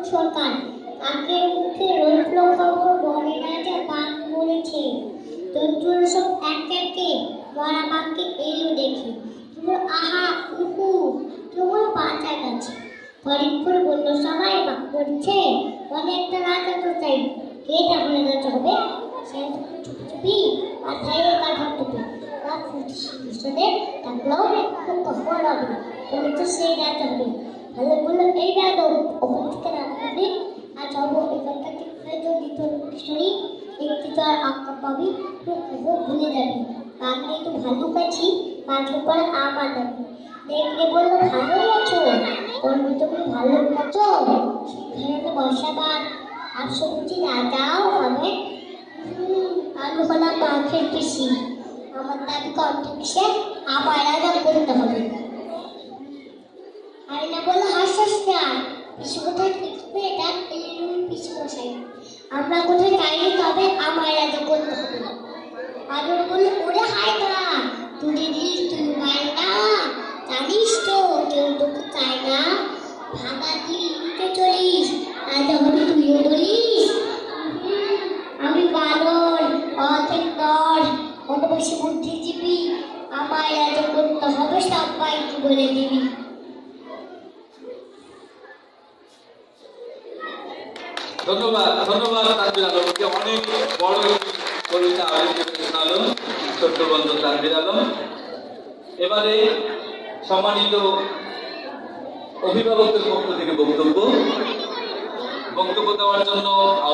সরকার কাকের মুখে রটল খবর বনে রাজা বাঘ বলেছে জন্তুরা সব এক একে মরা বাঘকে এলো দেখে কেবল আহা উহু কেবল বাঁচা গেছে ফরিদপুর বলল সবাই বাঘ করছে বনে একটা রাজা তো চাই কে তাহলে রাজা হবে সে চুপি মাথায় কাঠা টুপি রাত ফুটিদের ডাকলো কখন হবে তুমি তো সেই রাজা হবে ভালো বললো এই রাজা ওখান থেকে রাখবে আর যাবো এখানটা ঠিক হয়ে যদি তোর কিশোরী একটু তো আর আঁকা পাবি ভুলে যাবি বাঘ একটু ভালো কাছি বাঘের পর আমার যাবি দেখলে বললো ভালোই আছো বলবি তুমি ভালো আছো সেখানে বর্ষাবাদ আর সবজি রাজাও হবে আমি হলাম বাঘের পিসি আমার দাবি কমপ্লেক্সে আমার রাজা করতে হবে আর না বললো হাসাস না পিসি কোথায় লিখবে এটা এলিরুম পিসি বসাই আমরা কোথায় চাইলে তবে আমার রাজা করতে হবে আদর বললো ওরে হাই না তুই দিস তুই পাই না জানিস তো কেউ তোকে চায় না ভাগা দিয়ে লিখতে চলিস রাজা হবি তুইও বলিস আমি বানর অর্ধেক দর অত বেশি বুদ্ধিজীবী আমার রাজা করতে হবে সবাইকে বলে দিবি ধন্যবাদ ধন্যবাদ তানভীর আলমকে অনেক বড় কবিতা আবৃত্তি শোনালো ছোট্ট বন্ধু তানভীর আলম। এবারে সম্মানিত অভিভাবকদের পক্ষ থেকে বক্তব্য দেওয়ার জন্য